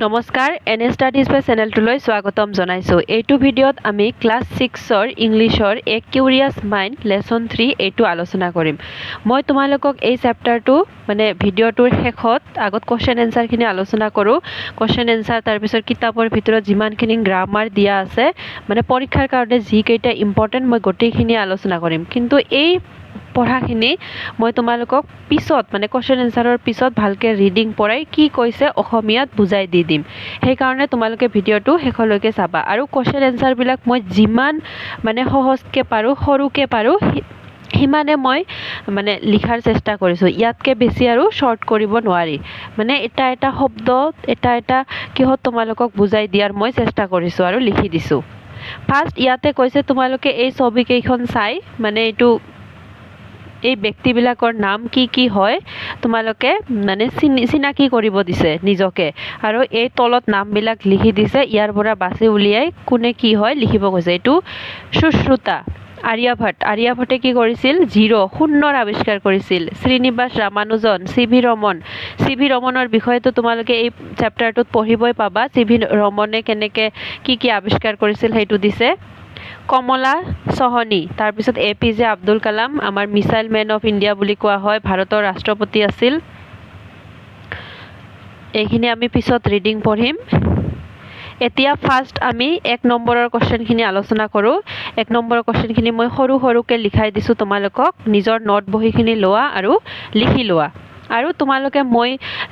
নমস্কাৰ N studies বাই চেনেলটোলৈ স্বাগতম জনাইছোঁ। এইটো ভিডিঅ'ত আমি ক্লাছ 6ৰ ইংলিছৰ এ কিউৰিয়াছ মাইণ্ড লেচন 3 এইটো আলোচনা কৰিম। মই তোমালোকক এই চেপ্টাৰটো ভিডিঅ'টোৰ শেষত আগত কুৱেশ্যন এনচাৰখিনি আলোচনা কৰোঁ। কুৱেশ্যন এনচাৰ তাৰপিছত কিতাপৰ ভিতৰত যিমানখিনি গ্ৰামাৰ দিয়া আছে পৰীক্ষাৰ কাৰণে যিকেইটা ইম্পৰ্টেণ্ট মই গোটেইখিনি আলোচনা কৰিম। কিন্তু এই পঢ়াখিনি মই তোমালোকক পিছত কুৱেশ্যন এনচাৰৰ পিছত ভালকৈ ৰিডিং পঢ়াই কি কৈছে অসমীয়াত বুজাই দি দিম। সেইকাৰণে তোমালোকে ভিডিঅ'টো শেষলৈকে চাবা আৰু কুৱেশ্যন এনচাৰবিলাক মই যিমান সহজকৈ পাৰোঁ সৰুকৈ পাৰোঁ সিমানে মই লিখাৰ চেষ্টা কৰিছোঁ। ইয়াতকৈ বেছি আৰু শ্বৰ্ট কৰিব নোৱাৰি। এটা শব্দ এটা কিহত তোমালোকক বুজাই দিয়াৰ মই চেষ্টা কৰিছোঁ আৰু লিখি দিছোঁ। ফাৰ্ষ্ট ইয়াতে কৈছে তোমালোকে এই ছবিকেইখন চাই এই ব্যক্তিবিলাকৰ নাম কি কি হয় তোমালোকে চিনাকি কৰিব দিছে নিজকে আৰু এই তলত নামবিলাক লিখি দিছে। ইয়াৰ পৰা বাছি উলিয়াই কোনে কি হয় লিখিব কৈছে। এইটো সুশ্ৰুতা। আৰ্যভট্টে কি কৰিছিল? শূন্যৰ আৱিষ্কাৰ কৰিছিল। শ্ৰীনিবাস ৰামানুজন, চি.ভি. ৰমনৰ বিষয়েতো তোমালোকে এই চেপ্টাৰটোত পঢ়িবই পাবা। চি.ভি. ৰমনে কেনেকৈ কি আৱিষ্কাৰ কৰিছিল সেইটো দিছে। কমলা চহনী, তাৰপিছত APJ আব্দুল কালাম, আমাৰ মিছাইল মেন অফ ইণ্ডিয়া বুলি কোৱা হয়, ভাৰতৰ ৰাষ্ট্ৰপতি আছিল। এইখিনি আমি পিছত ৰিডিং পঢ়িম। এতিয়া ফাৰ্ষ্ট আমি 1 নম্বৰৰ কুৱেশ্যনখিনি আলোচনা কৰোঁ। 1 নম্বৰৰ কুৱেশ্যনখিনি মই সৰুকৈ লিখাই দিছোঁ। তোমালোকক নিজৰ নোট বহীখিনি লোৱা আৰু লিখি লোৱা আৰু তোমালোকে মই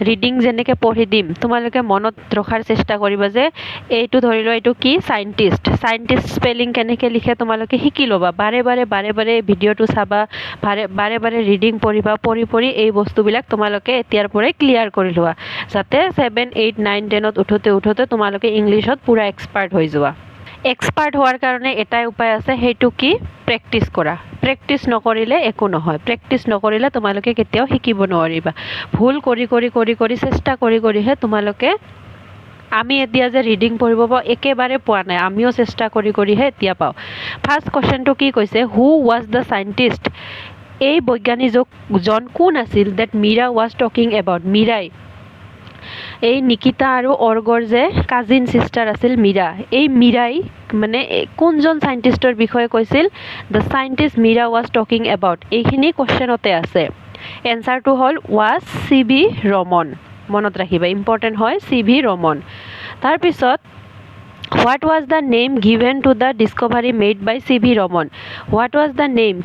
ৰিডিং যেনেকৈ পঢ়ি দিম তোমালোকে মনত ৰখাৰ চেষ্টা কৰিবা যে এইটো ধৰি লোৱা এইটো কি চাইণ্টিষ্ট স্পেলিং কেনেকৈ লিখে তোমালোকে শিকি ল'বা। বাৰে বাৰে ভিডিঅ'টো চাবা, বাৰে ৰিডিং পঢ়িবা। পঢ়ি এই বস্তুবিলাক তোমালোকে এতিয়াৰ পৰাই ক্লিয়াৰ কৰি লোৱা যাতে 7, 8, 9, 10ত উঠোতে তোমালোকে ইংলিছত পূৰা এক্সপাৰ্ট হৈ যোৱা। এক্সপাৰ্ট হোৱাৰ কাৰণে এটাই উপায় আছে, সেইটো কি? প্ৰেক্টিছ কৰা। প্ৰেক্টিছ নকৰিলে একো নহয়। প্ৰেক্টিছ নকৰিলে তোমালোকে কেতিয়াও শিকিব নোৱাৰিবা। ভুল কৰি চেষ্টা কৰিহে তোমালোকে আমি এতিয়া যে ৰিডিং পঢ়িব পাওঁ একেবাৰে পোৱা নাই, আমিও চেষ্টা কৰিহে এতিয়া পাওঁ। ফাৰ্ষ্ট কুৱেশ্যনটো কি কৈছে? Who was the scientist? এই বৈজ্ঞানিকজন কোন আছিল? That Meera was talking about. মীৰাই, এই নিকিতা আৰু অৰ্গৰ যে কাজিন চিষ্টাৰ আছিল মীৰা, এই মীৰাই কোনজন চাইণ্টিষ্টৰ বিষয়ে কৈছিল? The scientist Meera was talking about. এইখিনি কুৱেশ্যনতে আছে। এনচাৰটো হ'ল ৱাজ C.V. ৰমন। মনত ৰাখিবা, ইম্পৰ্টেণ্ট হয় C.V. ৰমন। তাৰপিছত what was the name given to the discovery made by C.V. Raman. What was the name,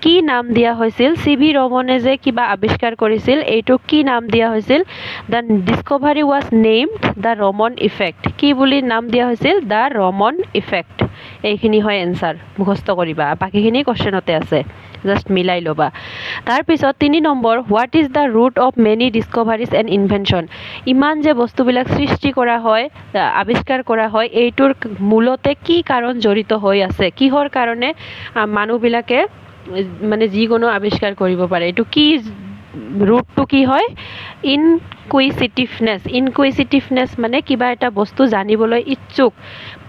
কি নাম দিয়া হৈছিল? C.V. ৰমনে যে কিবা আৱিষ্কাৰ কৰিছিল এইটোক কি নাম দিয়া হৈছিল? The discovery was named the Raman effect. কি বুলি নাম দিয়া হৈছিল? The Raman effect. এইখিনি হয় এনচাৰ, মুখস্থ কৰিবা। বাকীখিনি কুৱেশ্যনতে আছে, জাষ্ট মিলাই ল'বা। তাৰপিছত 3 number, what is the root of many discoveries and invention. ইমান যে বস্তুবিলাক সৃষ্টি কৰা হয়, আৱিষ্কাৰ কৰা হয়, এইটোৰ মূলতে কি কাৰণ জড়িত হৈ আছে? কিহৰ কাৰণে মানুহবিলাকে যিকোনো আৱিষ্কাৰ কৰিব পাৰে? এইটো কি ৰুটটো কি হয়? ইনকুইচিটিভনেছ কিবা এটা বস্তু জানিবলৈ ইচ্ছুক।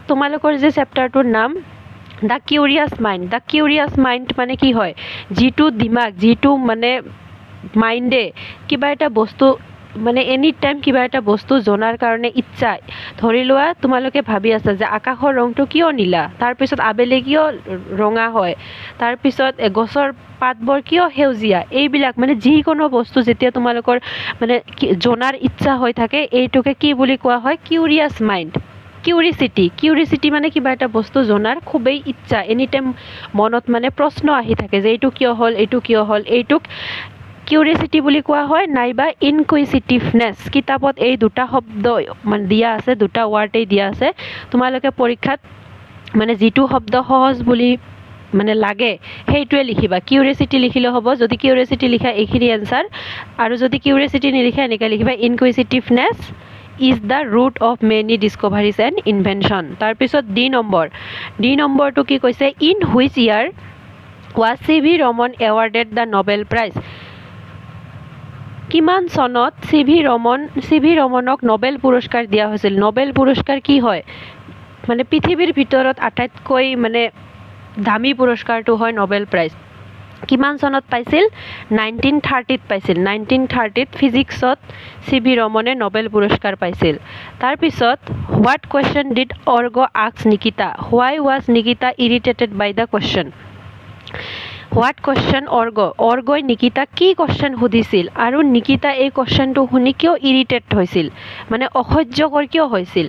তোমালোকৰ যে চেপ্টাৰটোৰ নাম the curious mind. The curious mind কি হয়? যিটো দিমাগ, যিটো মাইণ্ডে কিবা এটা বস্তু এনি টাইম কিবা এটা বস্তু জনাৰ কাৰণে ইচ্ছা। ধৰি লোৱা তোমালোকে ভাবি আছা যে আকাশৰ ৰংটো কিয় নীলা, তাৰপিছত আবেলি কিয় ৰঙা হয়, তাৰপিছত গছৰ পাতবোৰ কিয় সেউজীয়া। এইবিলাক যিকোনো বস্তু যেতিয়া তোমালোকৰ জনাৰ ইচ্ছা হৈ থাকে এইটোকে কি বুলি কোৱা হয়? Curious mind. কিউৰিচিটি কিবা এটা বস্তু জনাৰ খুবেই ইচ্ছা, এনি টাইম মনত প্ৰশ্ন আহি থাকে যে এইটো কিয় হ'ল, এইটোক কিউৰিচিটি বুলি কোৱা হয়, নাইবা ইনকুইচিটিভনেছ। কিতাপত এই দুটা শব্দ দিয়া আছে, দুটা ৱাৰ্ডেই দিয়া আছে। তোমালোকে পৰীক্ষাত যিটো শব্দ সহজ বুলি লাগে সেইটোৱে লিখিবা। কিউৰিচিটি লিখিলে হ'ব। যদি কিউৰিচিটি লিখা এইখিনি এনচাৰ, আৰু যদি কিউৰিচিটি নিলিখা এনেকৈ লিখিবা inquisitiveness is the root of many discoveries and invention. তাৰপিছত ডি নম্বৰটো কি কৈছে? In which year was C.V. Raman awarded the Nobel prize. কিমান চনত C.V. ৰমনক নোবেল পুৰস্কাৰ দিয়া হৈছিল? নোবেল পুৰস্কাৰ কি হয়? পৃথিৱীৰ ভিতৰত আটাইতকৈ দামী পুৰস্কাৰটো হয় নোবেল প্ৰাইজ। কিমান চনত পাইছিল 1930ত পাইছিল 1930ত ফিজিক্সত চি.ভি. ৰমনে নোবেল পুৰস্কাৰ পাইছিল তাৰপিছত what question did Org ask Nikita why was Nikita irritated by the question what question অৰ্গই নিকিতাক কি কুৱেশ্যন সুধিছিল আৰু নিকিতা এই কুৱেশ্যনটো শুনি কিয় ইৰিটেট হৈছিল মানে অসহ্যকৰ কিয় হৈছিল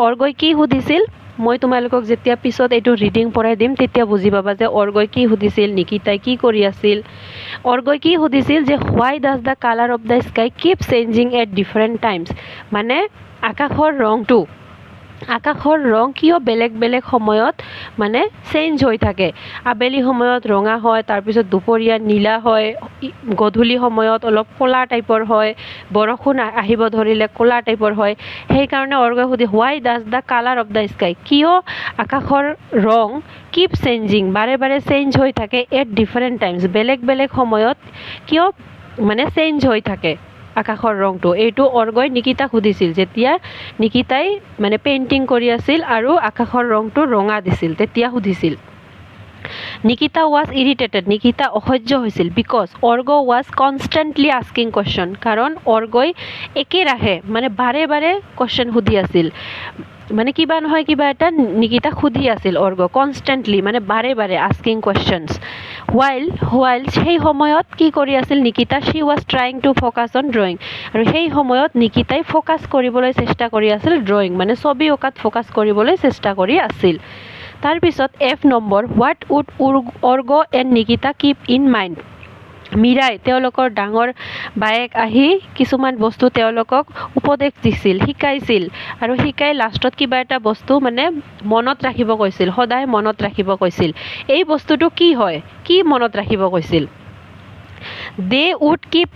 অৰ্গই কি সুধিছিল মই তোমালোকক যেতিয়া পিছত এইটো ৰিডিং পঢ়াই দিম তেতিয়া বুজি পাবা যে অৰ্গই কি সুধিছিল নিকিতাই কি কৰি আছিল অৰ্গই কি সুধিছিল যে why does the colour of the sky keep changing at different times মানে আকাশৰ ৰং কিয় বেলেগ বেলেগ সময়ত মানে চেঞ্জ হৈ থাকে আবেলি সময়ত ৰঙা হয় তাৰপিছত দুপৰীয়া নীলা হয় গধূলি সময়ত অলপ ক'লা টাইপৰ হয় বৰষুণ আহিব ধৰিলে ক'লা টাইপৰ হয় সেইকাৰণে অৰ্গই সুধি why does the colour of the sky কিয় আকাশৰ ৰং কিপ চেঞ্জিং বাৰে বাৰে চেঞ্জ হৈ থাকে এট ডিফাৰেণ্ট টাইমছ বেলেগ বেলেগ সময়ত কিয় মানে চেঞ্জ হৈ থাকে আকাশৰ ৰংটো এইটো অৰ্গই নিকিতাক সুধিছিল যেতিয়া নিকিতাই মানে পেইণ্টিং কৰি আছিল আৰু আকাশৰ ৰংটো ৰঙা দিছিল তেতিয়া সুধিছিল নিকিতা ৱাজ ইৰিটেটেড নিকিতা অসহ্য হৈছিল because org was constantly asking question কাৰণ অৰ্গই একেৰাহে মানে বাৰে বাৰে কুৱেশ্যন সুধি আছিল মানে কিবা নহয় কিবা এটা নিকিতাক সুধি আছিল অৰ্গ কনষ্টেণ্টলি মানে বাৰে বাৰে আস্কিং কুৱেশ্যনছ হোৱাইল সেই সময়ত কি কৰি আছিল Nikita she was trying to focus on drawing আৰু সেই সময়ত নিকিতাই ফ'কাছ কৰিবলৈ চেষ্টা কৰি আছিল ড্ৰয়িং মানে ছবি অঁকাত ফ'কাছ কৰিবলৈ চেষ্টা কৰি আছিল তাৰপিছত F number what would Org and Nikita keep in mind মীৰাই তেওঁলোকৰ ডাঙৰ বায়েক আহি কিছুমান বস্তু তেওঁলোকক উপদেশ দিছিল শিকাইছিল আৰু শিকাই লাষ্টত কিবা এটা বস্তু মানে মনত ৰাখিব কৈছিল সদায় মনত ৰাখিব কৈছিল এই বস্তুটো কি হয় কি মনত ৰাখিব কৈছিল they would keep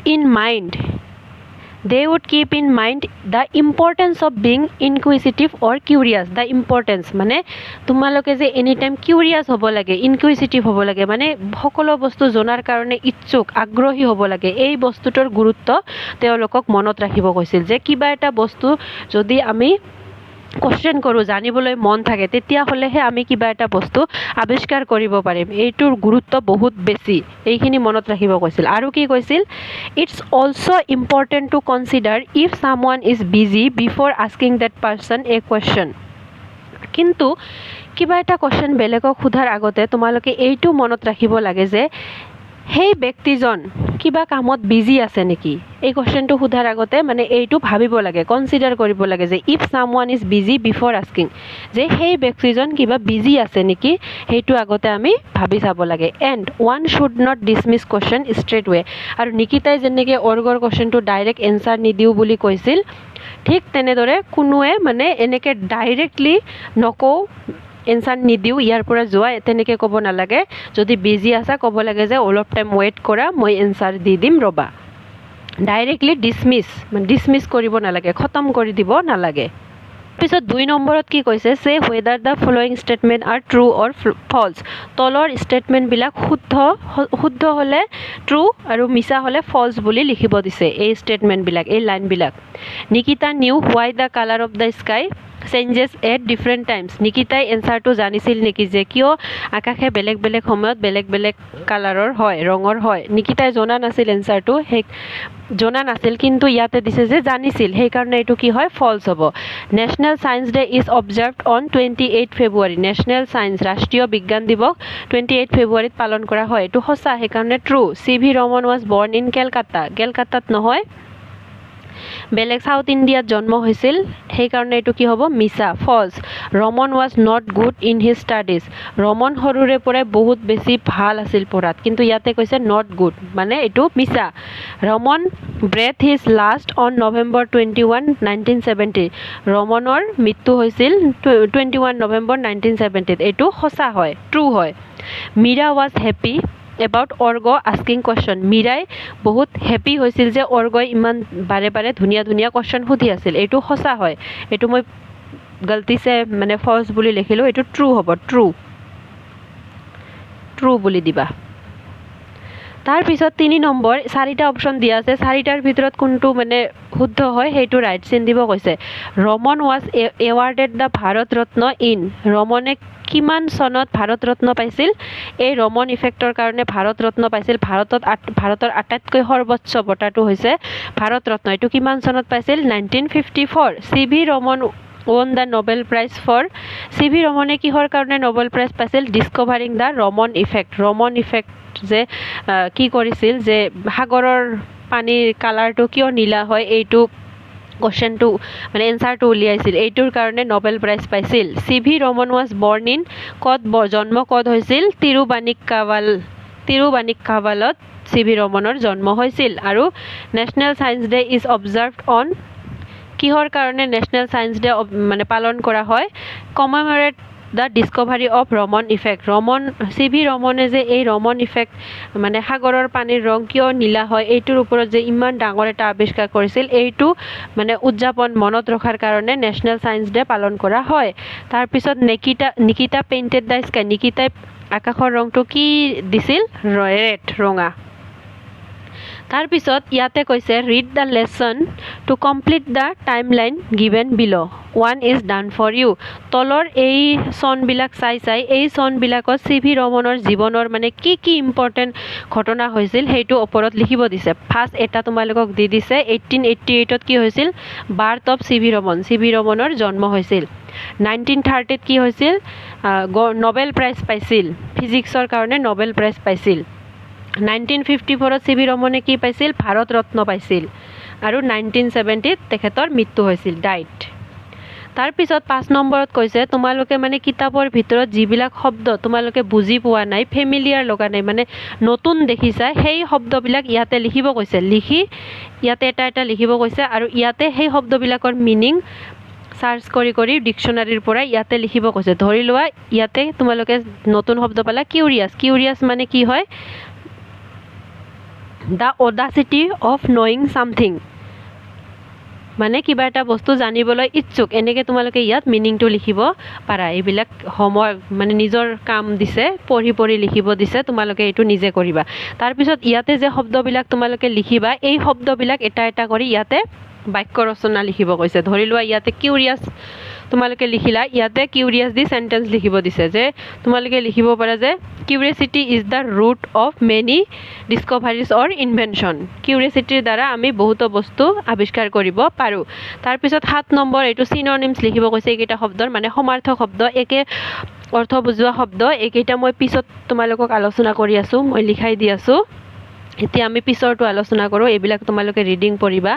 in mind the importance of being inquisitive or curious the importance মানে তোমালোকে যে এনি টাইম কিউৰিয়াছ হ'ব লাগে ইনকুইজিটিভ হ'ব লাগে মানে সকলো বস্তু জনাৰ কাৰণে ইচ্ছুক আগ্ৰহী হ'ব লাগে এই বস্তুটোৰ গুৰুত্ব তেওঁলোকক মনত ৰাখিব কৈছিল যে কিবা এটা বস্তু যদি আমি কুৱেশ্যন কৰোঁ জানিবলৈ মন থাকে তেতিয়াহ'লেহে আমি কিবা এটা বস্তু আৱিষ্কাৰ কৰিব পাৰিম এইটোৰ গুৰুত্ব বহুত বেছি এইখিনি মনত ৰাখিব কৈছিল আৰু কি কৈছিল it's also' important to consider if someone is busy before asking that person a question কিন্তু কিবা এটা কুৱেশ্যন বেলেগক সোধাৰ আগতে তোমালোকে এইটো মনত ৰাখিব লাগে যে সেই ব্যক্তিজন কিবা কামত বিজি আছে নেকি এই কুৱেশ্যনটো সোধাৰ আগতে মানে এইটো ভাবিব লাগে কনচিডাৰ কৰিব লাগে যে if someone is busy before asking যে সেই ব্যক্তিজন কিবা বিজি আছে নেকি সেইটো আগতে আমি ভাবি চাব লাগে and one should not dismiss question straight way আৰু নিকিতাই যেনেকৈ অৰ্গৰ কুৱেশ্যনটো ডাইৰেক্ট এনচাৰ নিদিওঁ বুলি কৈছিল ঠিক তেনেদৰে কোনোৱে মানে এনেকৈ ডাইৰেক্টলি নকওঁ এনচাৰ নিদিওঁ ইয়াৰ পৰা যোৱা তেনেকৈ ক'ব নালাগে যদি বিজি আছা ক'ব লাগে যে অলপ টাইম ৱেইট কৰা মই এনচাৰ দি দিম ৰ'বা ডাইৰেক্টলি ডিছমিছ কৰিব নালাগে খতম কৰি দিব নালাগে পিছত 2 নম্বৰত কি কৈছে say whether the following statement are true or false তলৰ ষ্টেটমেণ্টবিলাক শুদ্ধ হ'লে ট্ৰু আৰু মিছা হ'লে ফলছ বুলি লিখিব দিছে এই ষ্টেটমেণ্টবিলাক এই লাইনবিলাক Nikita knew why the colour of the sky changes at different times নিকিতাই এনচাৰটো জানিছিল নেকি যে কিয় আকাশে বেলেগ বেলেগ সময়ত বেলেগ বেলেগ কালাৰৰ হয় ৰঙৰ হয় নিকিতাই জনা নাছিল এনচাৰটো জনা নাছিল কিন্তু ইয়াতে দিছে যে জানিছিল সেইকাৰণে এইটো কি হয় ফলছ হ'ব national science day is observed on 28 February national science ৰাষ্ট্ৰীয় বিজ্ঞান দিৱস 28 ফেব্ৰুৱাৰীত পালন কৰা হয় এইটো সঁচা সেইকাৰণে ট্ৰু চি.ভি. ৰমন ৱাজ বৰ্ণ ইন কেলকাতাত নহয় বেলেগ সাউথ ইণ্ডিয়াত জন্ম হৈছিল সেইকাৰণে এইটো কি হ'ব মিছা false Raman was not good in his studies Raman সৰুৰে পৰাই বহুত বেছি ভাল আছিল পঢ়াত কিন্তু ইয়াতে কৈছে নট গুড মানে এইটো মিছা Raman breath his last on November 21, 1970 ৰমনৰ মৃত্যু হৈছিল 21 নৱেম্বৰ 1970 এইটো সঁচা হয় ট্ৰু হয় Meera was happy about Org asking question মীৰাই বহুত হেপী হৈছিল যে অৰ্গই ইমান বাৰে বাৰে ধুনীয়া ধুনীয়া কুৱেশ্যন সুধি আছিল এইটো সঁচা হয় এইটো মই গলতিছে মানে ফলছ বুলি লিখিলোঁ এইটো ট্ৰু হ'ব ট্ৰু বুলি দিবা তাৰ পিছত 3 নম্বৰ 4টা অপচন দিয়া আছে 4টাৰ ভিতৰত কোনটো মানে শুদ্ধ হয় সেইটো ৰাইট চিন দিব কৈছে Raman was awarded the Bharat Ratna in ৰমনে কিমান চনত ভাৰত ৰত্ন পাইছিল এই ৰমন ইফেক্টৰ কাৰণে ভাৰত ৰত্ন পাইছিল ভাৰতৰ আটাইতকৈ সৰ্বোচ্চ বঁটাটো হৈছে ভাৰত ৰত্ন এইটো কিমান চনত পাইছিল 1954 চিভি Raman won the Nobel Prize for চিভি ৰমনে কিহৰ কাৰণে নোবেল প্ৰাইজ পাইছিল ডিস্কভাৰিং দ্য ৰমন ইফেক্ট যে কি কৰিছিল যে সাগৰৰ পানীৰ কালাৰটো কিয় নীলা হয় এইটো কোৱেশ্চনটো মানে এনসাৰটো উলিয়াইছিল এইটোৰ কাৰণে নোবেল প্ৰাইজ পাইছিল চিভি ৰমন ৱাজ বৰ্ন ইন কত জন্ম কত হৈছিল তিৰুবানিক্কাৱালত চিভি ৰমনৰ জন্ম হৈছিল আৰু national science day is observed on কিহৰ কাৰণে নেশ্যনেল সায়েন্স ডে মানে পালন কৰা হয় commemorate the discovery of Raman effect CV ৰমনে যে এই ৰমন ইফেক্ট মানে সাগৰৰ পানীৰ ৰং কিয় নীলা হয় এইটোৰ ওপৰত যে ইমান ডাঙৰ এটা আৱিষ্কাৰ কৰিছিল এইটো মানে উদযাপন মনত ৰখাৰ কাৰণে নেশ্যনেল সায়েন্স ডে পালন কৰা হয় তাৰপিছত নিকিতা পেইণ্টেড দ্য স্কাই নিকিতাই আকাশৰ ৰংটো কি দিছিল ৰেড ৰঙা তাৰপিছত ইয়াতে কৈছে read the lesson to complete the timeline given below 1 is done for U তলৰ এই চনবিলাক চাই এই চনবিলাকত চিভি ৰমনৰ জীৱনৰ মানে কি ইম্পৰ্টেণ্ট ঘটনা হৈছিল সেইটো ওপৰত লিখিব দিছে ফাৰ্ষ্ট এটা তোমালোকক দি দিছে 1888ত কি হৈছিল বাৰ্থ অফ চিভি ৰমনৰ জন্ম হৈছিল 1930ত কি হৈছিল নোবেল প্ৰাইজ পাইছিল ফিজিক্সৰ কাৰণে নোবেল প্ৰাইজ পাইছিল 1954ত চিভি ৰমনে কি পাইছিল ভাৰত ৰত্ন পাইছিল আৰু 1970ত তেখেতৰ মৃত্যু হৈছিল ডাইট তাৰপিছত 5 নম্বৰত কৈছে তোমালোকে মানে কিতাপৰ ভিতৰত যিবিলাক শব্দ তোমালোকে বুজি পোৱা নাই ফেমিলিয়াৰ লগা নাই মানে নতুন দেখিছা সেই শব্দবিলাক ইয়াতে লিখিব কৈছে লিখি ইয়াতে এটা লিখিব কৈছে আৰু ইয়াতে সেই শব্দবিলাকৰ মিনিং সাৰ্চ কৰি ডিকচনাৰীৰ পৰা ইয়াতে লিখিব কৈছে ধৰি লোৱা ইয়াতে তোমালোকে নতুন শব্দ পালা কিউৰিয়াছ মানে কি হয় the Audacity of knowing something মানে কিবা এটা বস্তু জানিবলৈ ইচ্ছুক এনেকৈ তোমালোকে ইয়াত মিনিংটো লিখিব পাৰা এইবিলাক হোমৱৰ্ক মানে নিজৰ কাম দিছে পঢ়ি লিখিব দিছে তোমালোকে এইটো নিজে কৰিবা তাৰপিছত ইয়াতে যে শব্দবিলাক তোমালোকে লিখিবা এই শব্দবিলাক এটা কৰি ইয়াতে বাক্য ৰচনা লিখিব কৈছে ধৰি লোৱা ইয়াতে কিউৰিয়াছ তোমালোকে লিখিলা ইয়াতে কিউৰিয়াছ দি সেন্টেন্স লিখিব দিছে যে তোমালোকে লিখিব পাৰা যে curiosity is the root of many discoveries or invention কিউৰিয়াছিটিৰ দ্বাৰা আমি বহুতো বস্তু আৱিষ্কাৰ কৰিব পাৰোঁ তাৰপিছত 7 নম্বৰ এইটো চিননিমছ লিখিব কৈছে এইকেইটা শব্দৰ মানে সমাৰ্থক শব্দ একে অৰ্থ বুজোৱা শব্দ এইকেইটা মই পিছত তোমালোকক আলোচনা কৰি আছোঁ মই লিখাই দি আছোঁ এতিয়া আমি পিছৰটো আলোচনা কৰোঁ এইবিলাক তোমালোকে ৰিডিং পঢ়িবা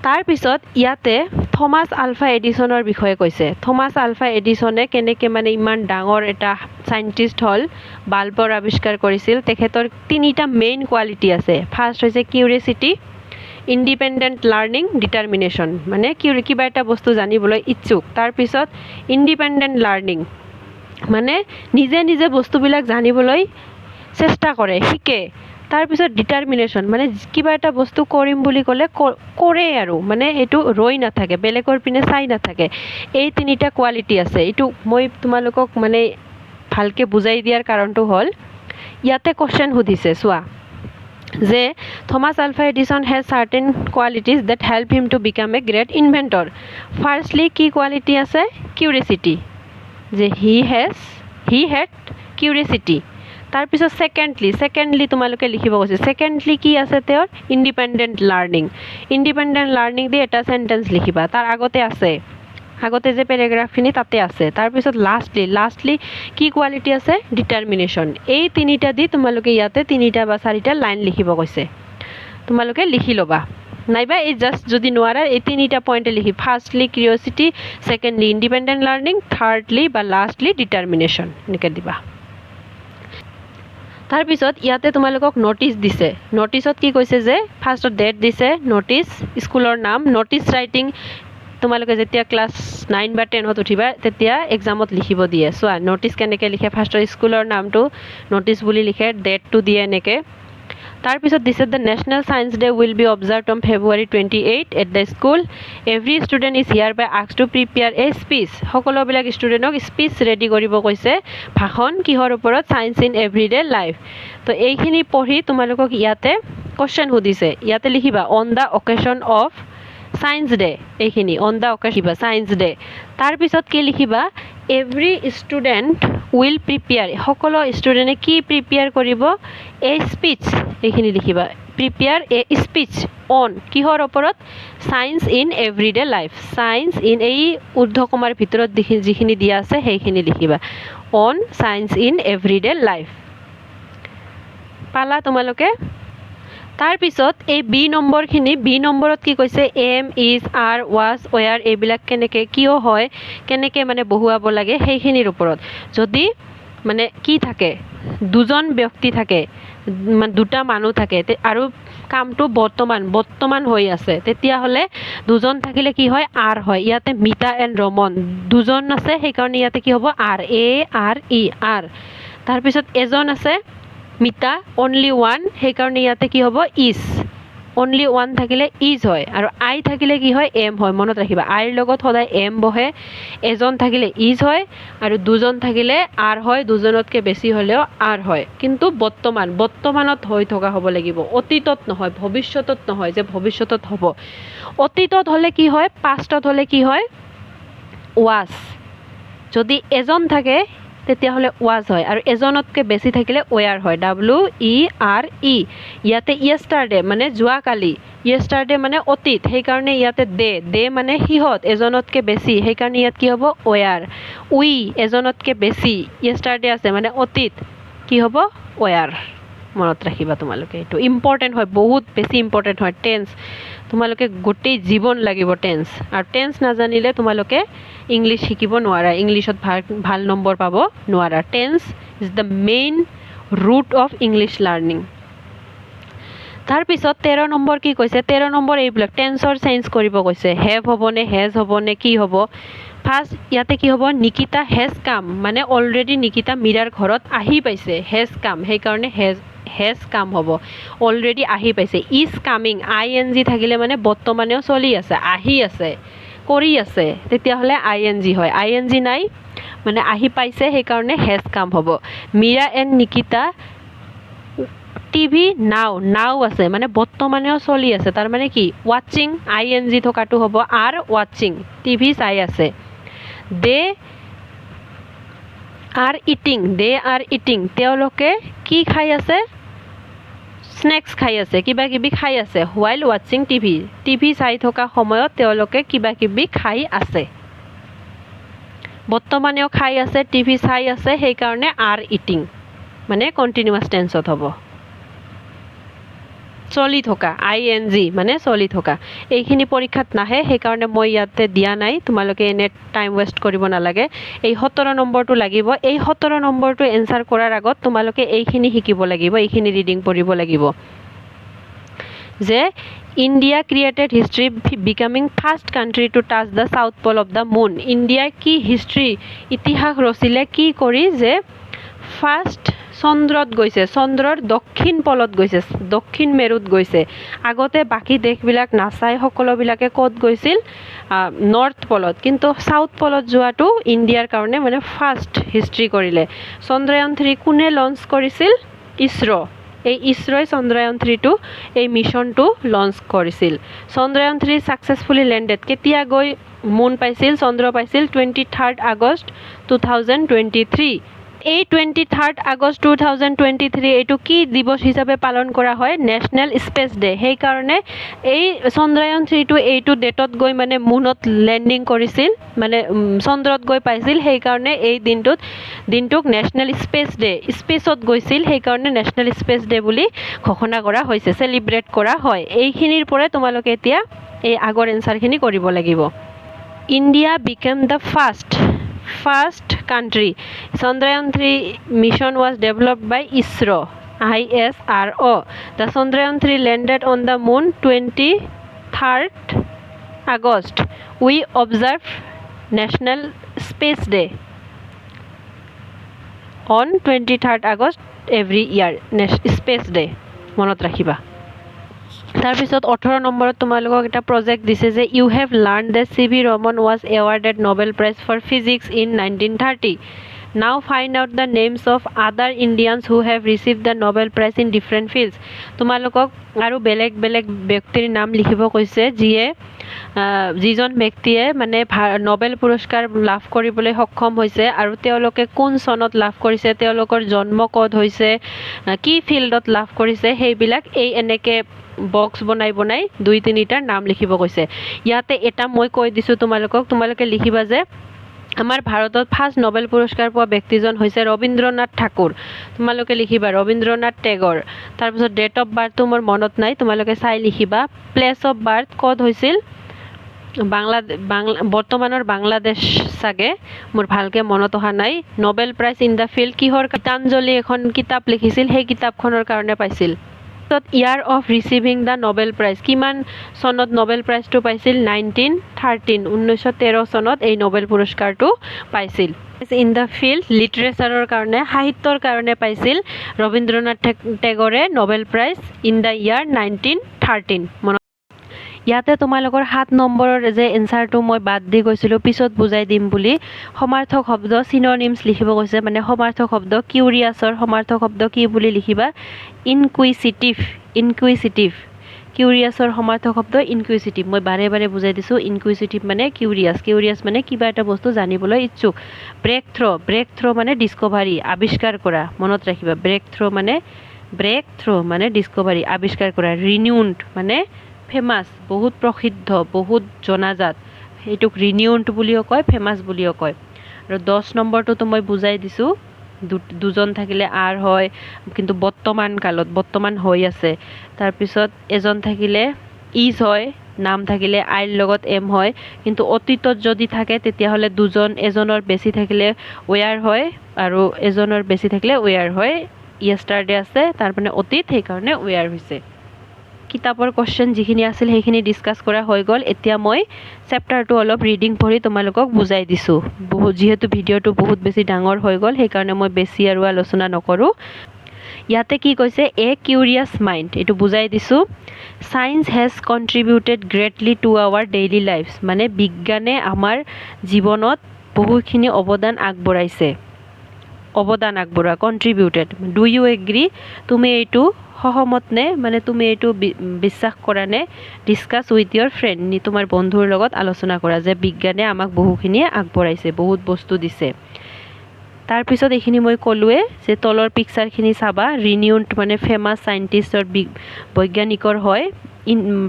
তাৰপিছত ইয়াতে থমাস আলফা এডিসনৰ বিষয়ে কৈছে থমাস আলফা এডিসনে কেনেকৈ মানে ইমান ডাঙৰ এটা সাইন্টিষ্ট হল বাল্বৰ আৱিষ্কাৰ কৰিছিল তেখেতৰ 3টা মেইন কোৱালিটি আছে ফাৰ্ষ্ট হৈছে কিউৰিয়াছিটি ইণ্ডিপেণ্ডেণ্ট লাৰ্নিং ডিটাৰমিনেশ্যন মানে কিবা এটা বস্তু জানিবলৈ ইচ্ছুক তাৰপিছত ইণ্ডিপেণ্ডেণ্ট লাৰ্নিং মানে নিজে বস্তুবিলাক জানিবলৈ চেষ্টা কৰে শিকে তাৰপিছত ডিটাৰমিনেশ্যন মানে কিবা এটা বস্তু কৰিম বুলি ক'লে কৰে আৰু মানে এইটো ৰৈ নাথাকে বেলেগৰ পিনে চাই নাথাকে এই 3টা কোৱালিটি আছে এইটো মই তোমালোকক মানে ভালকৈ বুজাই দিয়াৰ কাৰণটো হ'ল ইয়াতে কোৱেশ্চন সুধিছে চোৱা যে Thomas ULFA Edison has certain qualities that help him to become a great inventor firstly কি কোয়ালিটি আছে কিউরিয়াসিটি যে হি হ্যাড কিউরিয়াসিটি তাৰপিছত সেকেন্ডলি তোমালোকে লিখিব কৈছে সেকেন্ডলি কি আছে তেওঁৰ ইণ্ডিপেণ্ডেণ্ট লাৰ্নিং দি এটা সেন্টেন্স লিখিবা তাৰ আগতে যে পেৰাগ্ৰাফখিনি তাতে আছে তাৰপিছত লাষ্টলি কি কোৱালিটি আছে ডিটাৰমিনেশ্যন এই 3টা দি তোমালোকে ইয়াতে 3টা বা 4টা লাইন লিখিব কৈছে তোমালোকে লিখি ল'বা নাইবা এই জাস্ট যদি নোৱাৰা এই 3টা পইণ্টে লিখি firstly curiosity secondly independent learning thirdly বা লাষ্টলি ডিটাৰমিনেশ্যন এনেকৈ দিবা তাৰপিছত ইয়াতে তোমালোকক নোটিছ দিছে নোটিছত কি কৈছে যে ফাৰ্ষ্টত ডেট দিছে নোটিছ স্কুলৰ নাম নোটিছ ৰাইটিং তোমালোকে যেতিয়া ক্লাছ 9 বা 10ত উঠিবা তেতিয়া এক্সামত লিখিব দিয়ে চোৱা নোটিছ কেনেকৈ লিখে ফাৰ্ষ্টত স্কুলৰ নামটো নোটিছ বুলি লিখে ডেটটো দিয়ে এনেকৈ তাৰ পিছত দিছে the national science day will be observed on February 28 at the school every student is hereby asked to prepare a speech সকলোবিলাক ষ্টুডেণ্টক স্পীচ ৰেডি কৰিব কৈছে ভাষণ কিহৰ ওপৰত ছায়েন্স ইন এভৰিডে লাইফ তো এইখিনি পঢ়ি তোমালোকক ইয়াতে কোৱেশ্চন সুধিছে ইয়াতে লিখিবা on the occasion of science day এইখিনি on the occasion science day তাৰপিছত কি লিখিবা এভৰি ষ্টুডেণ্ট উইল প্ৰিপেয়াৰ সকলো ষ্টুডেণ্টে কি প্ৰিপেয়াৰ কৰিব এ স্পীচ এইখিনি লিখিবা প্ৰিপেয়াৰ এ স্পীচ অন কিহৰ ওপৰত science in everyday life science in এই ঊৰ্ধ্বকমাৰ ভিতৰত যিখিনি দিয়া আছে সেইখিনি লিখিবা on science in everyday life পালা তোমালোকে তাৰপিছত এই বি নম্বৰখিনি বি নম্বৰত কি কৈছে am is are was were এইবিলাক কেনেকৈ কিয় হয় কেনেকৈ মানে বহুৱাব লাগে সেইখিনিৰ ওপৰত যদি মানে কি থাকে দুজন ব্যক্তি থাকে মানে দুটা মানুহ থাকে আৰু কামটো বৰ্তমান হৈ আছে তেতিয়াহ'লে দুজন থাকিলে কি হয় আৰ হয় ইয়াতে মিতা এণ্ড ৰমন দুজন আছে সেইকাৰণে ইয়াতে কি হ'ব আৰ এ আৰ ই আৰ তাৰপিছত এজন আছে মিতা অনলি ওৱান সেইকাৰণে ইয়াতে কি হ'ব ইজ অনলি ওৱান থাকিলে ইজ হয় আৰু আই থাকিলে কি হয় এম হয় মনত ৰাখিবা আইৰ লগত সদায় এম বহে এজন থাকিলে ইজ হয় আৰু দুজন থাকিলে আৰ হয় দুজনতকৈ বেছি হ'লেও আৰ হয় কিন্তু বৰ্তমানত হৈ থকা হ'ব লাগিব অতীতত নহয় ভৱিষ্যতত নহয় যে ভৱিষ্যতত হ'ব অতীতত হ'লে কি হয় পাষ্টত হ'লে কি হয় ৱাজ যদি এজন থাকে তেতিয়াহ'লে ৱাজ হয় আৰু এজনতকৈ বেছি থাকিলে ৱেয়াৰ হয় WERE ইয়াতে য়েষ্টাৰডে মানে যোৱাকালি য়েষ্টাৰডে মানে অতীত সেইকাৰণে ইয়াতে দে মানে সিহঁত এজনতকৈ বেছি সেইকাৰণে ইয়াত কি হ'ব ৱেয়াৰ উই এজনতকৈ বেছি য়েষ্টাৰডে আছে মানে অতীত কি হ'ব ৱেয়াৰ মনত ৰাখিবা তোমালোকে এইটো ইম্পৰ্টেণ্ট হয় বহুত বেছি ইম্পৰ্টেণ্ট হয় টেন্স তোমালোকে গোটেই জীৱন লাগিব টেন্স আৰু টেন্স নাজানিলে তোমালোকে ইংলিছ শিকিব নোৱাৰা ইংলিছত ভাল নম্বৰ পাব নোৱাৰা tense is the main root of English learning তাৰপিছত 13 নম্বৰ কি কৈছে 13 নম্বৰ এইবিলাক টেন্সৰ চেঞ্জ কৰিব কৈছে হেভ হ'বনে হেজ হ'বনে কি হ'ব ফাৰ্ষ্ট ইয়াতে কি হ'ব নিকিতা হেজ কাম মানে অলৰেডি নিকিতা মীৰাৰ ঘৰত আহি পাইছে হেজ কাম সেইকাৰণে হেজ কাম হ'ব অলৰেডি আহি পাইছে ইজ কামিং ING থাকিলে মানে বৰ্তমানেও চলি আছে আহি আছে কৰি আছে তেতিয়াহ'লে ING হয় ING নাই মানে আহি পাইছে সেইকাৰণে হেজ কাম হ'ব মীৰা এণ্ড নিকিতা টিভি নাও আছে মানে বৰ্তমানেও চলি আছে তাৰ মানে কি ৱাচিং ING থকাটো হ'ব আৰ ৱাচিং টিভি চাই আছে দে আৰ ইটিং তেওঁলোকে কি খাই আছে স্নেক্স খাই আছে কিবা কিবি খাই আছে হোৱাইল ৱাচিং টিভি চাই থকা সময়ত তেওঁলোকে কিবা কিবি খাই আছে বৰ্তমানেও খাই আছে টিভি চাই আছে সেইকাৰণে আৰ ইটিং মানে কণ্টিনিউৱাছ টেন্সত হ'ব চলি থকা ING মানে চলি থকা এইখিনি পৰীক্ষাত নাহে সেইকাৰণে মই ইয়াতে দিয়া নাই তোমালোকে এনে টাইম ৱেষ্ট কৰিব নালাগে এই 17 নম্বৰটো লাগিব এই 17 নম্বৰটো এনসাৰ কৰাৰ আগত তোমালোকে এইখিনি শিকিব লাগিব এইখিনি ৰিডিং পঢ়িব লাগিব যে India created history becoming first country to touch the south pole of the moon ইণ্ডিয়াই কি হিষ্ট্ৰী ইতিহাস ৰচিলে কি কৰি যে ফাৰ্ষ্ট চন্দ্ৰত গৈছে চন্দ্ৰৰ দক্ষিণ পলত গৈছে দক্ষিণ মেৰুত গৈছে আগতে বাকী দেশবিলাক নাচাই সকলোবিলাকে ক'ত গৈছিল নৰ্থ পলত কিন্তু সাউথ পলত যোৱাটো ইণ্ডিয়াৰ কাৰণে মানে ফাৰ্ষ্ট হিষ্ট্ৰী কৰিলে চন্দ্ৰায়ন 3 কোনে লঞ্চ কৰিছিল ইছৰো এই ইছৰোই চন্দ্ৰায়ন 3টো এই মিছনটো লঞ্চ কৰিছিল চন্দ্ৰায়ন 3 সাকসেসফুলি লেণ্ডেড কেতিয়া গৈ মুন পাইছিল চন্দ্ৰ পাইছিল 23 আগষ্ট 2023 এই 23 আগষ্ট 2023 এইটো কি দিৱস হিচাপে পালন কৰা হয় নেশ্যনেল স্পেচ ডে সেইকাৰণে এই চন্দ্ৰায়ন 3টো এইটো ডেটত গৈ মানে মুনত লেণ্ডিং কৰিছিল মানে চন্দ্ৰত গৈ পাইছিল সেইকাৰণে এই দিনটোক নেশ্যনেল স্পেচ ডে স্পেচত গৈছিল সেইকাৰণে নেশ্যনেল স্পেচ ডে বুলি ঘোষণা কৰা হৈছে সেলিব্ৰেট কৰা হয় এইখিনিৰ পৰা তোমালোকে এতিয়া এই আগৰ এনসাৰখিনি কৰিব লাগিব India became the first country Chandrayaan 3 mission was developed by ISRO the Chandrayaan 3 landed on the moon 23rd August we observe National Space Day on 23rd August every year Space Day মনত ৰাখিবা তাৰপিছত 18 নম্বৰত তোমালোকক এটা project দিছে যে you have learn that CV. Raman was awarded Nobel prize for physics in 1930 now find out the names of other Indians who have receive the Nobel prize in different fields তোমালোকক আৰু বেলেগ বেলেগ ব্যক্তিৰ নাম লিখিব কৈছে যিজন ব্যক্তিয়ে মানে নোবেল পুৰস্কাৰ লাভ কৰিবলৈ সক্ষম হৈছে আৰু তেওঁলোকে কোন চনত লাভ কৰিছে তেওঁলোকৰ জন্ম ক'ত হৈছে কি ফিল্ডত লাভ কৰিছে সেইবিলাক এই এনেকৈ বক্স বনাই 2-3টাৰ নাম লিখিব কৈছে ইয়াতে এটা মই কৈ দিছোঁ তোমালোকে লিখিবা যে আমাৰ ভাৰতত ফাৰ্ষ্ট নোবেল পুৰস্কাৰ পোৱা ব্যক্তিজন হৈছে ৰবীন্দ্ৰনাথ ঠাকুৰ তোমালোকে লিখিবা ৰবীন্দ্ৰনাথ টেগৰ তাৰপিছত ডেট অফ বাৰ্থটো মোৰ মনত নাই তোমালোকে চাই লিখিবা প্লেচ অফ বাৰ্থ ক'ত হৈছিল বৰ্তমানৰ বাংলাদেশ চাগে মোৰ ভালকৈ মনত অহা নাই Nobel prize in the field কিহৰ গীতাঞ্জলি এখন কিতাপ লিখিছিল সেই কিতাপখনৰ কাৰণে পাইছিল year of receiving the Nobel prize কিমান চনত নোবেল প্ৰাইজটো পাইছিল 1913 চনত এই নোবেল পুৰস্কাৰটো পাইছিল ইন দ্য ফিল্ড লিটাৰেচাৰৰ কাৰণে সাহিত্যৰ কাৰণে পাইছিল ৰবীন্দ্ৰনাথ টেগৰে Nobel prize in the year 1913 ইয়াতে তোমালোকৰ 7 নম্বৰৰ যে এনচাৰটো মই বাদ দি গৈছিলোঁ পিছত বুজাই দিম বুলি সমাৰ্থক শব্দ চিননিমছ লিখিব কৈছে মানে সমাৰ্থক শব্দ কিউৰিয়াছৰ সমাৰ্থক শব্দ কি বুলি লিখিবা ইনকুইচিটিভ কিউৰিয়াছৰ সমাৰ্থক শব্দ ইনকুইচিটিভ মই বাৰে বাৰে বুজাই দিছোঁ ইনকুইচিটিভ মানে কিউৰিয়াছ মানে কিবা এটা বস্তু জানিবলৈ ইচ্ছুক ব্ৰেক থ্ৰ মানে ডিস্কভাৰী আৱিষ্কাৰ কৰা মনত ৰাখিবা ব্ৰেক থ্ৰ মানে ডিস্কভাৰী আৱিষ্কাৰ কৰা ৰিনিউণ্ড মানে ফেমাছ বহুত প্ৰসিদ্ধ বহুত জনাজাত এইটোক ৰিনিউণ্ড বুলিও কয় ফেমাছ বুলিও কয় আৰু 10 নম্বৰটো মই বুজাই দিছোঁ দুজন থাকিলে আৰ হয় কিন্তু বৰ্তমান হৈ আছে তাৰপিছত এজন থাকিলে ইজ হয় নাম থাকিলে আইৰ লগত এম হয় কিন্তু অতীতত যদি থাকে তেতিয়াহ'লে এজনৰ বেছি থাকিলে ৱেয়াৰ হয় আৰু এজনৰ বেছি থাকিলে ৱেয়াৰ হয় য়েষ্টাৰডে আছে তাৰ মানে অতীত সেইকাৰণে ৱেয়াৰ হৈছে কিতাপৰ কোৱেশ্চন যিখিনি আছিল সেইখিনি ডিসকাস কৰা হৈ গ'ল এতিয়া মই চেপ্টাৰটো অলপ ৰিডিং পঢ়ি তোমালোকক বুজাই দিছোঁ যিহেতু ভিডিঅ'টো বহুত বেছি ডাঙৰ হৈ গ'ল সেইকাৰণে মই বেছি আৰু আলোচনা নকৰোঁ ইয়াতে কি কৈছে এ কিউৰিয়াছ মাইণ্ড এইটো বুজাই দিছোঁ science has contributed greatly to our daily lifes মানে বিজ্ঞানে আমাৰ জীৱনত বহুখিনি অৱদান আগবঢ়োৱা কন্ট্ৰিবিউটেড ডু ইউ এগ্ৰি তুমি এইটো সহমত নে মানে তুমি এইটো বিশ্বাস কৰা নে ডিসকাস উইথ ইয়োৰ ফ্ৰেণ্ড তোমাৰ বন্ধুৰ লগত আলোচনা কৰা যে বিজ্ঞানে আমাক বহুখিনি আগবঢ়াইছে বহুত বস্তু দিছে তাৰপিছত এইখিনি মই ক'লোৱে যে তলৰ পিকচাৰখিনি চাবা ৰিনিউণ্ড মানে ফেমাছ সাইন্টিষ্টৰ বৈজ্ঞানিকৰ হয়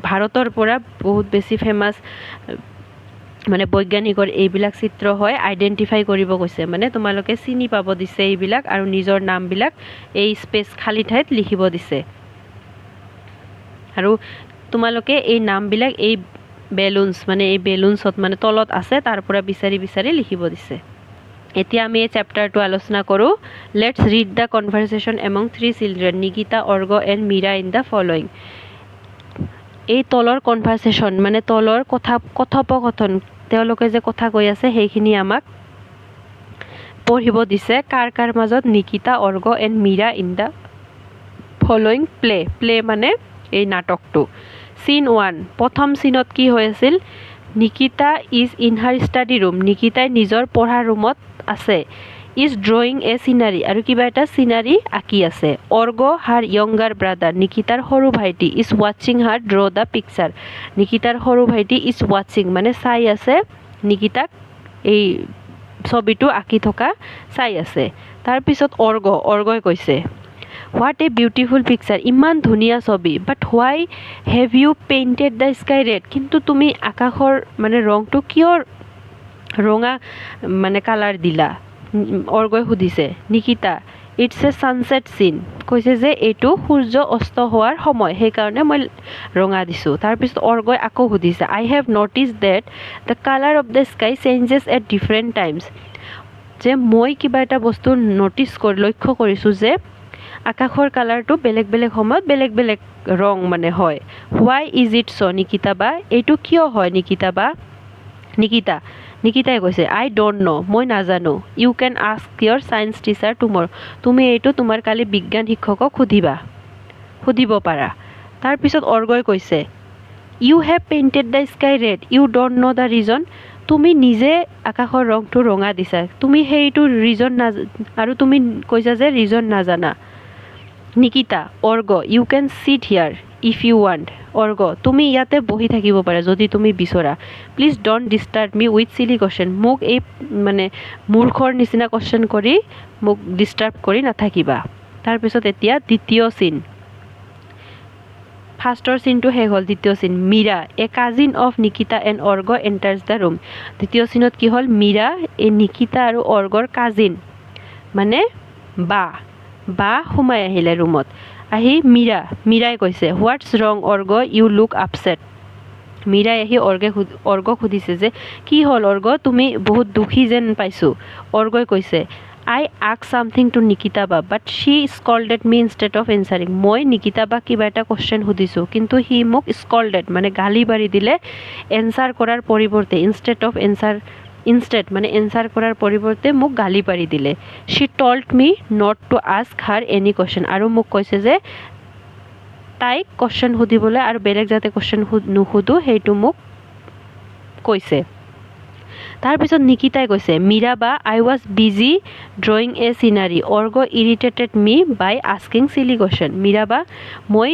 ভাৰতৰ পৰা বহুত বেছি ফেমাছ মানে বৈজ্ঞানিকৰ এইবিলাক চিত্ৰ হয় আইডেন্টিফাই কৰিব কৈছে মানে তোমালোকে চিনি পাব দিছে এইবিলাক আৰু নিজৰ নামবিলাক এই স্পেচ খালি ঠাইত লিখিব দিছে আৰু তোমালোকে এই নামবিলাক এই বেলুনছত মানে তলত আছে তাৰ পৰা বিচাৰি লিখিব দিছে এতিয়া আমি এই চেপ্টাৰটো আলোচনা কৰোঁ let's read the conversation among 3 children Nikita org and Meera in the following এই তলৰ কনভাৰচেশ্যন মানে তলৰ কথোপকথন তেওঁলোকে যে কথা কৈ আছে সেইখিনি আমাক পঢ়িব দিছে কাৰ মাজত Nikita org and Meera in the following play মানে এই নাটকটো সিন 1 প্ৰথম সিনত কি হৈ আছিল Nikita is in her study room নিকিতাই নিজৰ পঢ়া ৰুমত আছে ইজ ড্ৰয়িং এ সিনাৰী আৰু কিবা এটা সিনাৰী আঁকি আছে অৰ্গ হাৰ য়ংগাৰ ব্ৰাদাৰ নিকিতাৰ সৰু ভাইটি ইজ ৱাচিং হাৰ ড্ৰ দ্য পিকচাৰ নিকিতাৰ সৰু ভাইটি ইজ ৱাচিং মানে চাই আছে নিকিতাক এই ছবিটো আঁকি থকা চাই আছে তাৰপিছত অৰ্গই কৈছে হোৱাট এ বিউটিফুল পিকচাৰ ইমান ধুনীয়া ছবি but why have you painted the sky red কিন্তু তুমি আকাশৰ মানে ৰংটো কিয় ৰঙা মানে কালাৰ দিলা অৰ্গই সুধিছে নিকিতা ইটছ এ ছানছেট চিন কৈছে যে এইটো সূৰ্য অস্ত হোৱাৰ সময় সেইকাৰণে মই ৰঙা দিছোঁ তাৰপিছত অৰ্গই আকৌ সুধিছে I have notice that the colour of the sky changes at different times যে মই কিবা এটা বস্তু লক্ষ্য কৰিছোঁ যে আকাশৰ কালাৰটো বেলেগ সময়ত বেলেগ ৰং মানে হয় হোৱাই ইজ ইট চ নিকিতা বা এইটো কিয় হয় নিকিতাই কৈছে আই ডোণ্ট ন মই নাজানো you can ask your science teacher tomorrow তুমি এইটো তোমাৰ কালি বিজ্ঞান শিক্ষকক সুধিবা সুধিব পাৰা তাৰপিছত অৰ্গই কৈছে you have painted the sky red you don't know' the reason তুমি নিজে আকাশৰ ৰংটো ৰঙা দিছা তুমি সেইটো ৰিজন আৰু তুমি কৈছা যে ৰিজন নাজানা নিকিতা অৰ্গ you can sit here if you want অৰ্গ তুমি ইয়াতে বহি থাকিব পাৰা যদি তুমি বিচৰা please don't disturb me with silly question মোক এই মানে মূৰ্খৰ নিচিনা কুৱেশ্যন কৰি মোক ডিষ্টাৰ্ব কৰি নাথাকিবা তাৰপিছত এতিয়া দ্বিতীয় চিন ফাৰ্ষ্টৰ চিনটো শেষ হ'ল দ্বিতীয় scene Meera a cousin of Nikita and Org enters the room দ্বিতীয় চিনত কি হ'ল মীৰা এই নিকিতা আৰু অৰ্গৰ কাজিন মানে বা সোমাই আহিলে ৰুমত আহি মীৰাই কৈছে হোৱাটছ ৰং অৰ্গ ইউ লুক আপছেট মীৰাই আহি অৰ্গক সুধিছে যে কি হ'ল অৰ্গ তুমি বহুত দুখী যেন পাইছোঁ অৰ্গই কৈছে I asked something to Nikita ba, but she scolded me instead of answering. মই নিকিতা বা কিবা এটা কোশ্চেন সুধিছোঁ কিন্তু সি মোক স্কল্ডেড মানে গালি পাৰি দিলে এনচাৰ কৰাৰ পৰিৱৰ্তে ইনষ্টেড মানে এনচাৰ কৰাৰ পৰিৱৰ্তে মোক গালি পাৰি দিলে she told me not to ask her any question আৰু মোক কৈছে যে তাইক কুৱেশ্যন সুধিবলৈ আৰু বেলেগ যাতে কুৱেশ্যন নুসুধো সেইটো মোক কৈছে তাৰপিছত নিকিতাই কৈছে মীৰা বা I was busy drawing a scenery Org irritated me by asking silly question Meera বা মই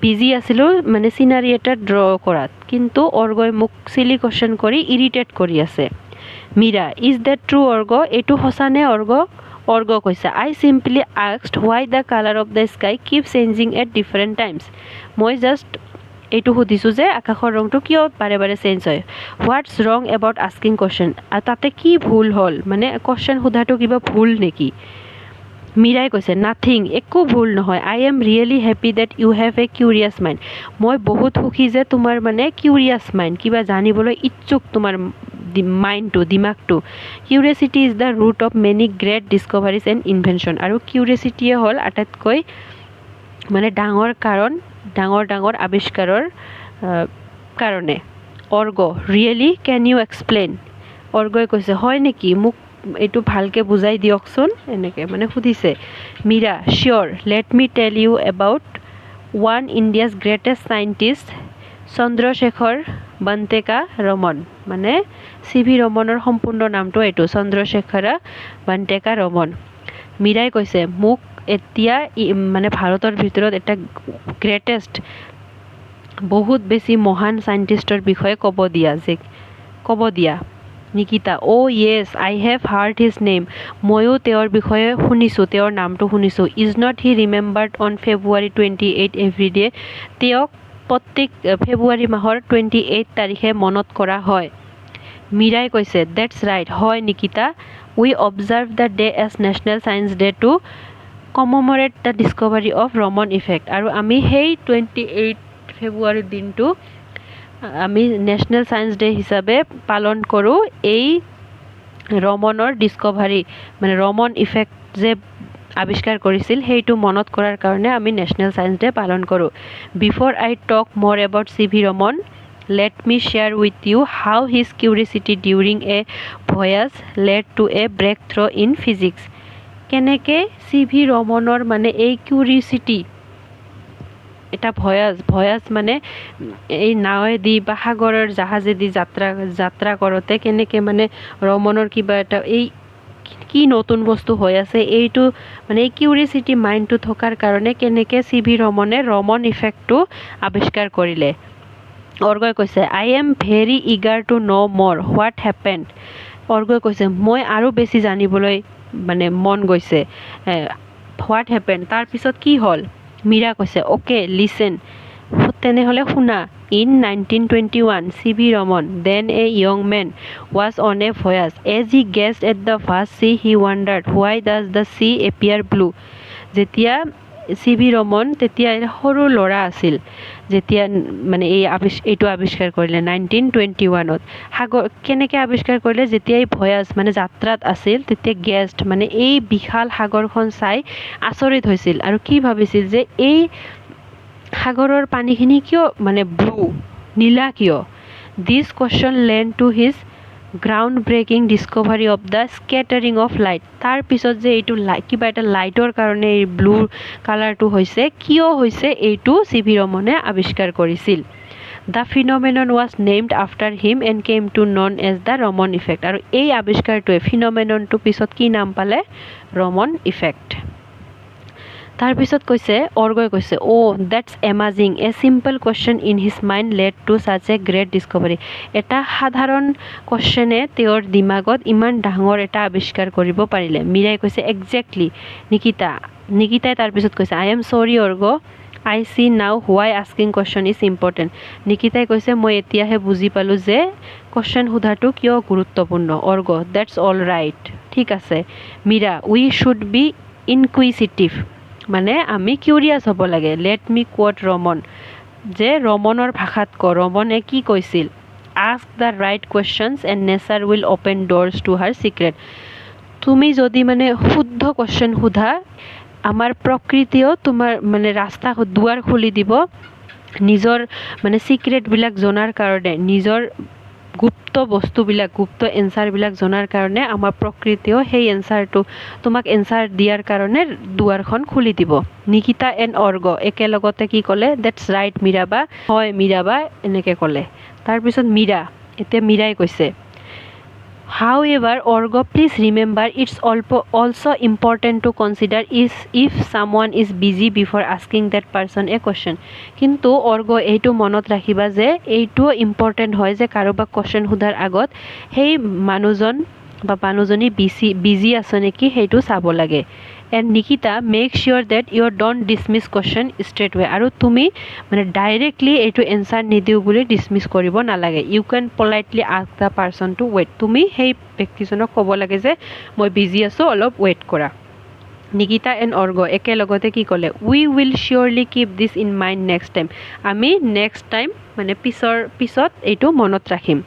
বিজি আছিলোঁ মানে চিনাৰী এটা ড্ৰ কৰাত কিন্তু অৰ্গই মোক চিলি কুৱেশ্যন কৰি ইৰিটেট কৰি আছে Meera is that true Org এইটো সঁচানে অৰ্গ কৈছে I simply asked why the colour of the sky keep changing at different times মই জাষ্ট এইটো সুধিছোঁ যে আকাশৰ ৰংটো কিয় বাৰে বাৰে চেঞ্জ হয় হোৱাটছ ৰং এবাউট আস্কিং কুৱেশ্যন আৰু তাতে কি ভুল হ'ল মানে কুৱেশ্যন সোধাটো কিবা ভুল নেকি মীৰাই কৈছে নাথিং একো ভুল নহয় I am really happy that you have a curious mind মই বহুত সুখী যে তোমাৰ মানে কিউৰিয়াছ মাইণ্ড কিবা জানিবলৈ ইচ্ছুক তোমাৰ মাইণ্ডটো দিমাগটো curiosity is the root of many great discoveries and invention আৰু কিউৰিয়াছিটিয়ে হ'ল আটাইতকৈ মানে ডাঙৰ আৱিষ্কাৰৰ কাৰণে Org really can you explain অৰ্গই কৈছে হয় নেকি মোক এইটো ভালকৈ বুজাই দিয়কচোন এনেকৈ মানে সুধিছে মীৰা চিয়'ৰ let me tell you about one India's greatest scientist Chandrasekhar বন্টেকা ৰমন মানে CV ৰমনৰ সম্পূৰ্ণ নামটো এইটো চন্দ্ৰশেখৰা বন্টেকা ৰমন মীৰাই কৈছে মোক এতিয়া মানে ভাৰতৰ ভিতৰত এটা গ্ৰেটেষ্ট বহুত বেছি মহান চাইণ্টিষ্টৰ বিষয়ে ক'ব দিয়া Nikita yes I have heard his name ময়ো তেওঁৰ বিষয়ে শুনিছোঁ তেওঁৰ নামটো শুনিছোঁ is not he remembered on February 28 every day তেওঁক প্ৰত্যেক ফেব্ৰুৱাৰী মাহৰ 28 তাৰিখে মনত কৰা হয় মীৰাই কৈছে ডেটছ ৰাইট হয় Nikita we observe the day as national science day to commemorate the discovery of Raman effect আৰু আমি সেই 28 ফেব্ৰুৱাৰীৰ দিনটো আমি নেশ্যনেল ছায়েন্স ডে হিচাপে পালন কৰোঁ এই ৰমনৰ ডিছকভাৰী মানে ৰমন ইফেক্ট যে আৱিষ্কাৰ কৰিছিল সেইটো মনত কৰাৰ কাৰণে আমি নেশ্যনেল ছায়েন্স ডে পালন কৰোঁ before I talk more about CV Raman let me share with you how his curiosity during a voyage led to a breakthrough' in physics কেনেকৈ CV ৰমনৰ মানে এই কিউৰিচিটি এটা ভয়াজ মানে এই নাৱেদি বা সাগৰৰ জাহাজেদি যাত্ৰা কৰোঁতে কেনেকৈ মানে ৰমনৰ কিবা এটা এই কি নতুন বস্তু হৈ আছে এইটো মানে এই কিউৰিচিটি মাইণ্ডটো থকাৰ কাৰণে কেনেকৈ CV ৰমনে ৰমন ইফেক্টটো আৱিষ্কাৰ কৰিলে অৰ্গই কৈছে I am very eager to know' more what happened অৰ্গই কৈছে মই আৰু বেছি জানিবলৈ মানে মন গৈছে হোৱাট হেপেণ্ড তাৰপিছত কি হ'ল মীৰা কৈছে অ'কে লিচেন তেনেহ'লে শুনা in 1921 CV Raman then a young man was on a voyage as he gazed at the vast sea he wondered why does the sea appear blue যেতিয়া CV ৰমন তেতিয়া সৰু ল'ৰা আছিল যেতিয়া মানে এইটো আৱিষ্কাৰ কৰিলে 1921ত সাগৰ কেনেকৈ আৱিষ্কাৰ কৰিলে যেতিয়া এই ভয়াজ মানে যাত্ৰাত আছিল তেতিয়া গেছড মানে এই বিশাল সাগৰখন চাই আচৰিত হৈছিল আৰু কি ভাবিছিল যে এই সাগৰৰ পানীখিনি কিয় মানে ব্লু নীলা কিয় দিছ question land to his ground breaking discovery of the scattering of light. তাৰ পিছত যে এইটো কিবা এটা লাইটৰ কাৰণে এই ব্লু কালাৰটো হৈছে, কিয় হৈছে এইটো চি ভি ৰমনে আৱিষ্কাৰ কৰিছিল। The phenomenon was named after him and came to known as the Raman effect. আৰু এই আৱিষ্কাৰটোৱে ফিন'মেননটো পিছত কি নাম পালে? ৰমন ইফেক্ট। তাৰপিছত কৈছে অৰ্গই কৈছে that's amazing a simple question in his mind led to such a great discovery. এটা সাধাৰণ কুৱেশ্যনে তেওঁৰ দিমাগত ইমান ডাঙৰ এটা আৱিষ্কাৰ কৰিব পাৰিলে। মীৰাই কৈছে একজেক্টলি নিকিতাই তাৰপিছত কৈছে আই এম চৰি অৰ্গ, আই চি নাও হোৱাই আস্কিং কুৱেশ্যন ইজ ইম্পৰ্টেণ্ট। নিকিতাই কৈছে মই এতিয়াহে বুজি পালোঁ যে কুৱেশ্যন সোধাটো কিয় গুৰুত্বপূৰ্ণ। অৰ্গ ডেটছ অল ৰাইট, ঠিক আছে। মীৰা উই শুড বি ইনকুইচিটিভ, মানে আমি কিউৰিয়াছ হ'ব লাগে। লেট মি কোট ৰমন, যে ৰমনৰ ভাষাত ৰমনে কি কৈছিল? Ask the right questions and nature will open doors to her secret. তুমি যদি মানে শুদ্ধ কুৱেশ্যন সোধা, আমাৰ প্ৰকৃতিয়েও তোমাৰ মানে ৰাস্তা দুৱাৰ খুলি দিব নিজৰ মানে চিক্ৰেটবিলাক জনাৰ কাৰণে, নিজৰ গুপ্ত বস্তুবিলাক, গুপ্ত এনচাৰবিলাক জনাৰ কাৰণে আমাৰ প্ৰকৃতিয়েও সেই এনচাৰটো তোমাক এনচাৰ দিয়াৰ কাৰণে দুৱাৰখন খুলি দিব। নিকিতা এণ্ড অৰ্গ একেলগতে কি ক'লে? ডেটছ ৰাইট মীৰাবা, হয় মীৰাবা, এনেকৈ ক'লে। তাৰপিছত এতিয়া মীৰাই কৈছে However, Orgo, please remember it's also important to consider if someone is busy before asking that person a question. কিন্তু Orgo এইটো মনত ৰাখিবা যে এইটো ইম্পৰ্টেণ্ট হয় যে কাৰোবাক কুৱেশ্যন সোধাৰ আগত সেই মানুহজন বা মানুহজনী বিজি আছে নেকি সেইটো চাব লাগে। And Nikita make sure that you don't dismiss question straight way. আৰু তুমি মানে ডাইৰেক্টলি এইটো এনচাৰ নিদিওঁ বুলি ডিছমিছ কৰিব নালাগে। You can politely ask the person to wait. তুমি সেই ব্যক্তিজনক ক'ব লাগে যে মই বিজি আছোঁ, অলপ ৱেইট কৰা। নিকিতা এণ্ড অৰ্গ একেলগতে কি ক'লে? We will surely keep this in mind next time. আমি নেক্সট টাইম মানে পিছত এইটো মনত ৰাখিম।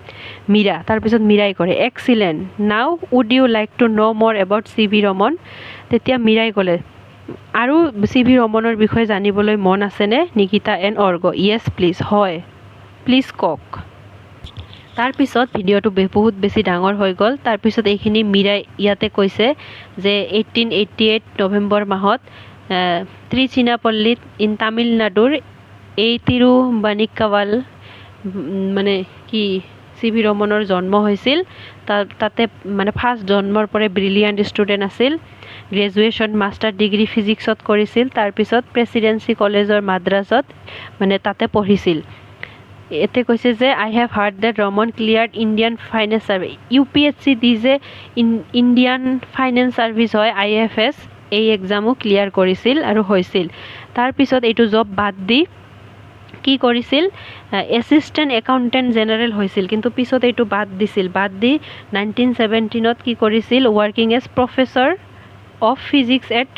তাৰপিছত মীৰাই কৰে এক্সিলেণ্ট, নাও would U like to know' মোৰ এবাউট চি ভি ৰমন। তেতিয়া মীৰাই ক'লে আৰু চি ভি ৰমনৰ বিষয়ে জানিবলৈ মন আছেনে? Nikita and org Yes please, হয় প্লিজ কওক। তাৰপিছত ভিডিঅ'টো বহুত বেছি ডাঙৰ হৈ গ'ল। তাৰপিছত এইখিনি মীৰাই ইয়াতে কৈছে যে 1888 নৱেম্বৰ মাহত ত্ৰিচিনাপল্লীত ইন তামিলনাডুৰ এই তিৰুবানিক্কাৱাল মানে কি চি ভি ৰমনৰ জন্ম হৈছিল। তাতে মানে ফাৰ্ষ্ট জন্মৰ পৰাই ব্ৰিলিয়াণ্ট ষ্টুডেণ্ট আছিল। গ্ৰেজুৱেশ্যন মাষ্টাৰ ডিগ্ৰী ফিজিক্সত কৰিছিল। তাৰপিছত প্ৰেচিডেঞ্চি কলেজৰ মাদ্ৰাছত মানে তাতে পঢ়িছিল। এতে কৈছে যে I have heard that Raman cleared Indian Finance Service. UPSC দি যে ইণ্ডিয়ান ফাইনেন্স ছাৰ্ভিচ হয় IFS, এই এক্সামো ক্লিয়াৰ কৰিছিল আৰু হৈছিল। তাৰপিছত এইটো জব বাদ দি কি কৰিছিল? এছিষ্টেণ্ট একাউণ্টেণ্ট জেনেৰেল হৈছিল, কিন্তু পিছত এইটো বাদ দি 1917 কি কৰিছিল? Working as professor of physics at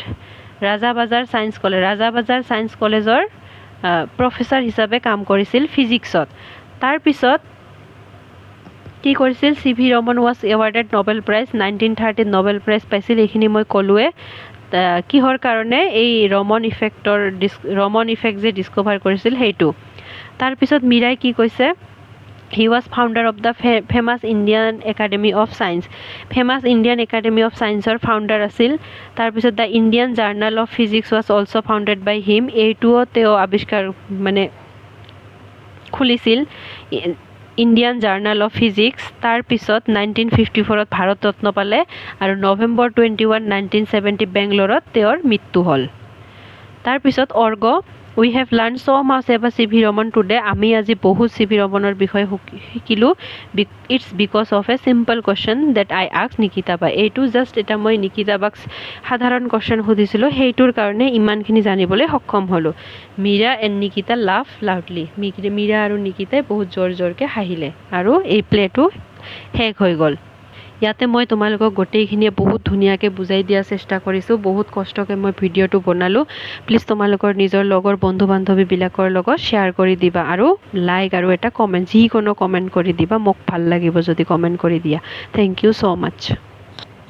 Rajabazar science কলেজৰ প্ৰফেচৰ হিচাপে কাম কৰিছিল ফিজিক্সত। তাৰপিছত কি কৰিছিল? C V Raman was awarded Nobel prize 1930 Nobel prize পাইছিল। এইখিনি মই ক'লোৱে। কিহৰ কাৰণে? এই ৰমন ইফেক্ট যে ডিস্কভাৰ কৰিছিল সেইটো। তাৰপিছত মীৰাই কি কৈছে? He was founder of the famous Indian academy of science. Famous Indian academy of ছায়েন্সৰ ফাউণ্ডাৰ আছিল। তাৰপিছত the Indian journal of physics was also' founded by him. এইটোও তেওঁ আৱিষ্কাৰ মানে খুলিছিল, ইণ্ডিয়ান জাৰ্নেল অফ ফিজিক্স। তাৰপিছত 1954 ভাৰত ৰত্ন পালে আৰু নৱেম্বৰ 21, 1970 বেংগলোৰত তেওঁৰ মৃত্যু হ'ল। তাৰপিছত অৰ্গ we have learn so' much about C V Raman today. আমি আজি বহুত চি ভি ৰমনৰ বিষয়ে শিকিলোঁ। It's because of a simple question that I ask Nikita বা। এইটো জাষ্ট এটা মই নিকিতা বাক সাধাৰণ কুৱেশ্যন সুধিছিলোঁ, সেইটোৰ কাৰণে ইমানখিনি জানিবলৈ সক্ষম হ'লোঁ। Meera and Nikita laugh loudly. মীৰা আৰু নিকিতাই বহুত জোৰকৈ হাঁহিলে আৰু এই প্লেটো শেষ হৈ গ'ল। ইয়াতে মই তোমালোকক গোটেইখিনিয়ে বহুত ধুনীয়াকৈ বুজাই দিয়াৰ চেষ্টা কৰিছোঁ। বহুত কষ্টকৈ মই ভিডিঅ'টো বনালোঁ। প্লিজ তোমালোকৰ নিজৰ লগৰ বন্ধু বান্ধৱীবিলাকৰ লগত শ্বেয়াৰ কৰি দিবা আৰু লাইক আৰু এটা কমেণ্ট, যিকোনো কমেণ্ট কৰি দিবা। মোক ভাল লাগিব যদি কমেণ্ট কৰি দিয়া। Thank you so' much.